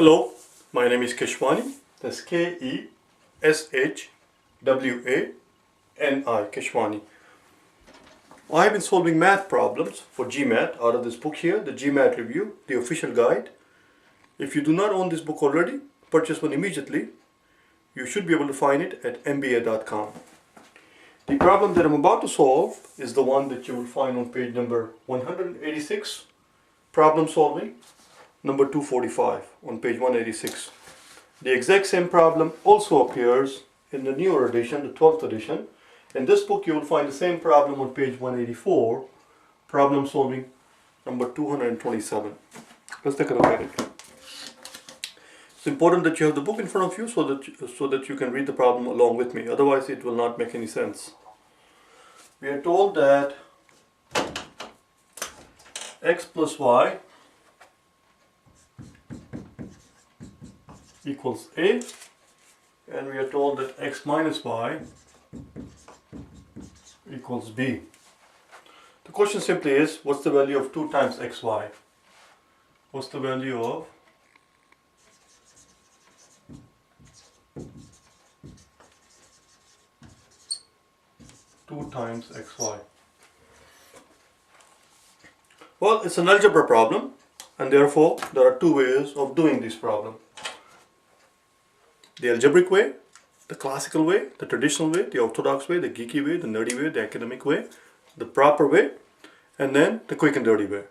Hello, my name is Keshwani. That's K-E-S-H-W-A-N-I, Keshwani. I have been solving math problems for GMAT out of this book here, the GMAT Review, the official guide. If you do not own this book already, purchase one immediately. You should be able to find it at mba.com. The problem that I'm about to solve is the one that you will find on page number 186, problem solving, number 245 on page 186. The exact same problem also appears in the newer edition, the 12th edition. In this book you will find the same problem on page 184, problem solving number 227. Let's take a look at it. It's important that you have the book in front of you so that you can read the problem along with me. Otherwise it will not make any sense. We are told that x plus y equals a, and we are told that x minus y equals b. The question simply is, what's the value of 2 times xy? What's the value of 2 times xy? Well, it's an algebra problem, and therefore there are two ways of doing this problem. The algebraic way, the classical way, the traditional way, the orthodox way, the geeky way, the nerdy way, the academic way, the proper way, and then the quick and dirty way.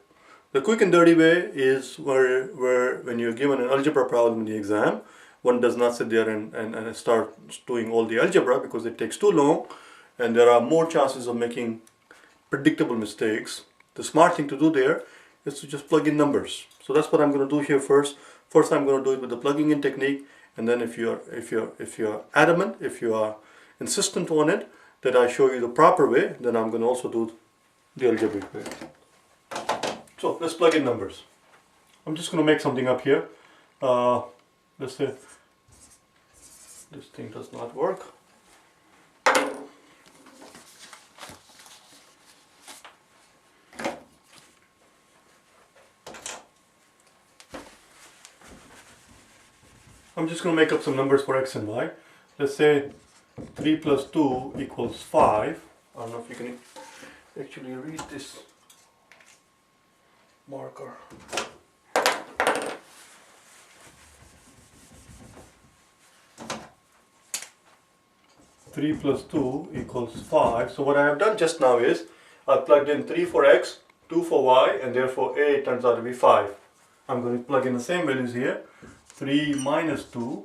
The quick and dirty way is where when you're given an algebra problem in the exam, one does not sit there and start doing all the algebra because it takes too long and there are more chances of making predictable mistakes. The smart thing to do there is to just plug in numbers. So that's what I'm going to do here first. First I'm going to do it with the plugging in technique, and then if you're adamant, if you are insistent on it, that I show you the proper way, then I'm going to also do the algebraic way. So let's plug in numbers. I'm just going to make something up here. Let's say this thing does not work. I'm just going to make up some numbers for x and y. Let's say 3 plus 2 equals 5. I don't know if you can actually read this marker. Three plus 2 equals 5. So what I have done just now is I plugged in 3 for x, 2 for y, and therefore a turns out to be 5. I'm going to plug in the same values here. 3 minus 2,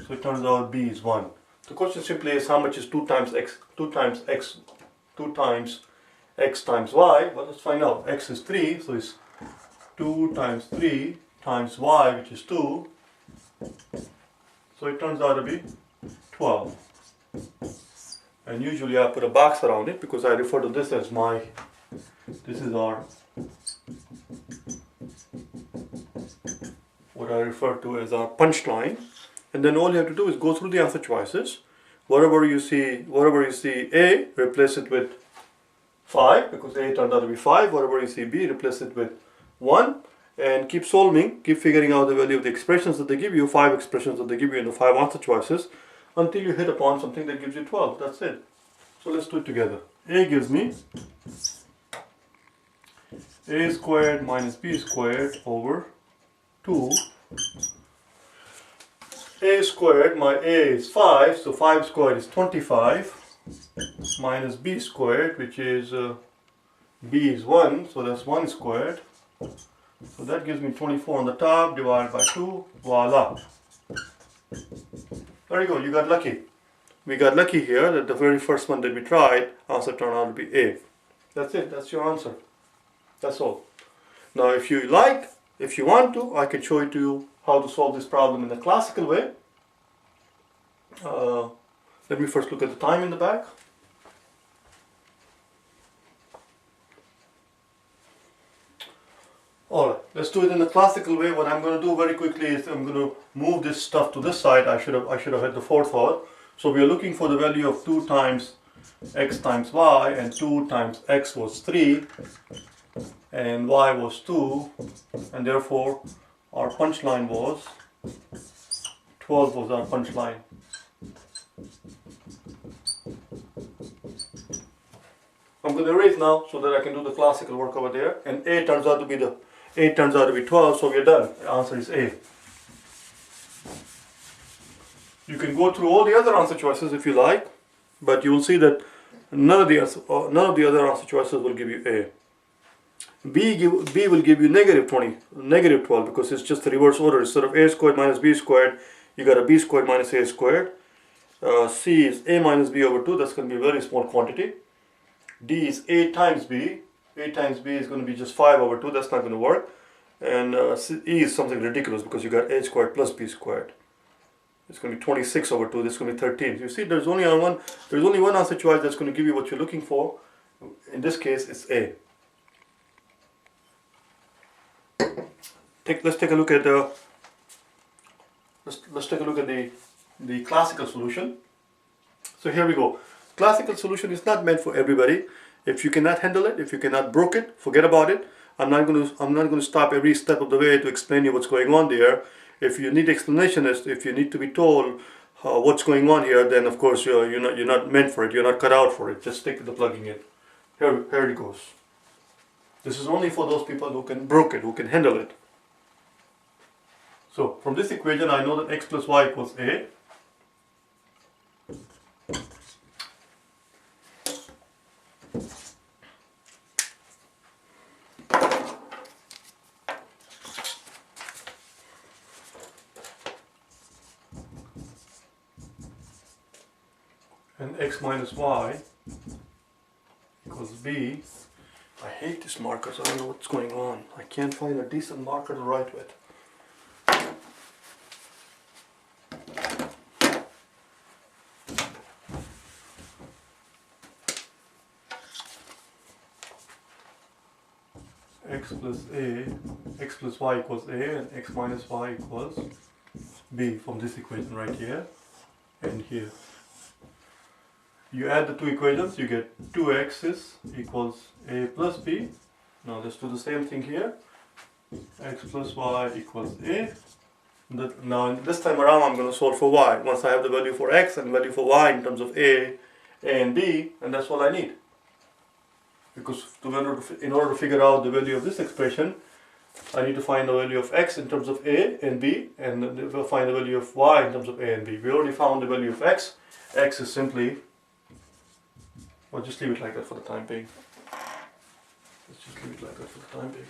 so it turns out b is 1. The question simply is, how much is 2 times x times y? Well, let's find out. X is 3, so it's 2 times 3 times y, which is 2. So it turns out to be 12. And usually I put a box around it because I refer to this as this is our, what I refer to as our punchline, and then all you have to do is go through the answer choices. Wherever you see A, replace it with 5 because A turned out to be 5. Wherever you see B, replace it with 1, and keep solving, keep figuring out the value of the expressions that they give you, 5 expressions that they give you in the 5 answer choices, until you hit upon something that gives you 12. That's it. So let's do it together. A gives me a squared minus b squared over 2. A squared, my a is 5, so 5 squared is 25, minus b squared, which is b is 1, so that's 1 squared. So that gives me 24 on the top, divided by 2, voila. There you go, you got lucky. We got lucky here that the very first one that we tried, answer turned out to be A. That's it, that's your answer. That's all. Now if you like, if you want to, I can show you how to solve this problem in the classical way. Let me first look at the time in the back. Alright, let's do it in the classical way. What I'm going to do very quickly is I'm going to move this stuff to this side. I should have had the forethought. So we are looking for the value of 2 times x times y, and 2 times x was 3 and y was 2, and therefore our punchline was 12 was our punchline. I'm going to erase now so that I can do the classical work over there. And A turns out to be 12, so we're done. The answer is A. You can go through all the other answer choices if you like, but you will see that none of the other answer choices will give you A. B will give you negative 12 because it's just the reverse order. Instead of A squared minus B squared, you got a B squared minus A squared. C is A minus B over 2, that's going to be a very small quantity. D is A times B. A times B is going to be just 5 over 2, that's not going to work. And E is something ridiculous because you got A squared plus B squared. It's going to be 26 over 2, this is going to be 13. You see, there's only one answer choice that's going to give you what you're looking for. In this case, it's A. Let's take a look at the classical solution. So here we go. Classical solution is not meant for everybody. If you cannot handle it, if you cannot broke it, forget about it. I'm not going to stop every step of the way to explain you what's going on there. If you need explanation, if you need to be told what's going on here, then of course you're not meant for it. You're not cut out for it. Just stick to the plugging in. Here it goes. This is only for those people who can broke it, who can handle it. So from this equation, I know that x plus y equals A. And x minus y equals B. I hate this marker, so I don't know what's going on. I can't find a decent marker to write with. X plus y equals A, and x minus y equals B from this equation right here and here. You add the two equations, you get 2x's equals A plus B. Now let's do the same thing here. X plus y equals A. Now this time around I'm going to solve for y. Once I have the value for x and value for y in terms of A and B, and that's all I need. Because in order to figure out the value of this expression, I need to find the value of x in terms of A and B, and we'll find the value of y in terms of A and B. We already found the value of x. X is simply, well, just leave it like that for the time being. Let's just leave it like that for the time being.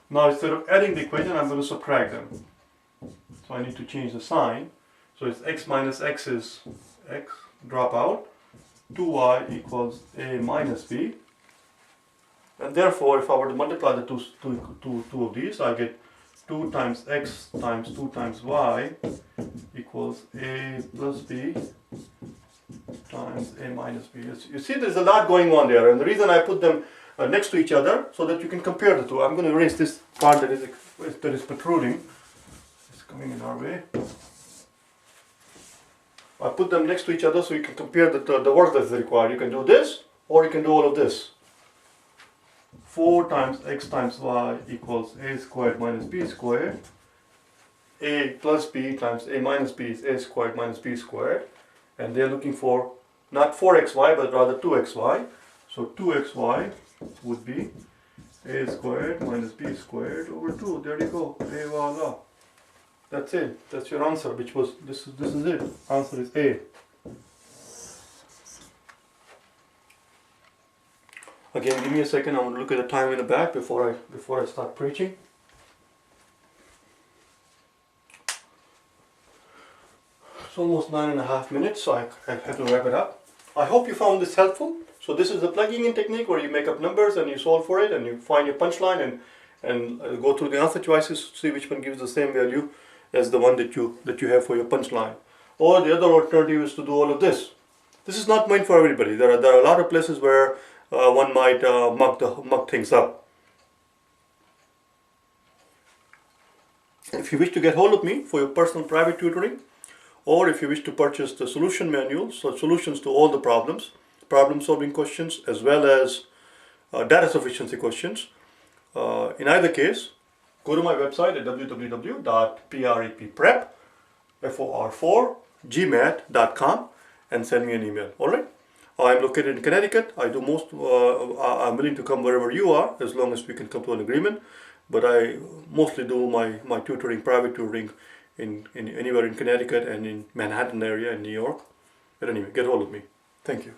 Now instead of adding the equation, I'm going to subtract them. So I need to change the sign. So it's x minus x is x, drop out. 2y equals A minus B. And therefore, if I were to multiply the two of these, I get 2 times x times 2 times y equals A plus B times A minus B. You see, there's a lot going on there, and the reason I put them next to each other so that you can compare the two. I'm going to erase this part that is protruding. It's coming in our way. I put them next to each other so you can compare the work that's required. You can do this, or you can do all of this. 4 times x times y equals A squared minus B squared. A plus B times A minus B is A squared minus B squared. And they're looking for not 4xy but rather 2xy. So 2xy would be A squared minus B squared over 2. There you go. Et voila. That's it. That's your answer, which was, this is it. Answer is A. Again, give me a second. I want to look at the time in the back before I start preaching. It's almost 9.5 minutes, so I have to wrap it up. I hope you found this helpful. So this is the plugging in technique where you make up numbers and you solve for it and you find your punchline and go through the answer choices to see which one gives the same value as the one that you have for your punchline. Or the other alternative is to do all of this. This is not meant for everybody. There are a lot of places where one might muck things up. If you wish to get hold of me for your personal private tutoring, or if you wish to purchase the solution manual, so solutions to all the problems, problem solving questions, as well as data sufficiency questions. In either case, go to my website at www.prep4gmat.com and send me an email. All right. I'm located in Connecticut. I'm willing to come wherever you are, as long as we can come to an agreement. But I mostly do my tutoring, private tutoring, in anywhere in Connecticut and in Manhattan area in New York. But anyway, get hold of me. Thank you.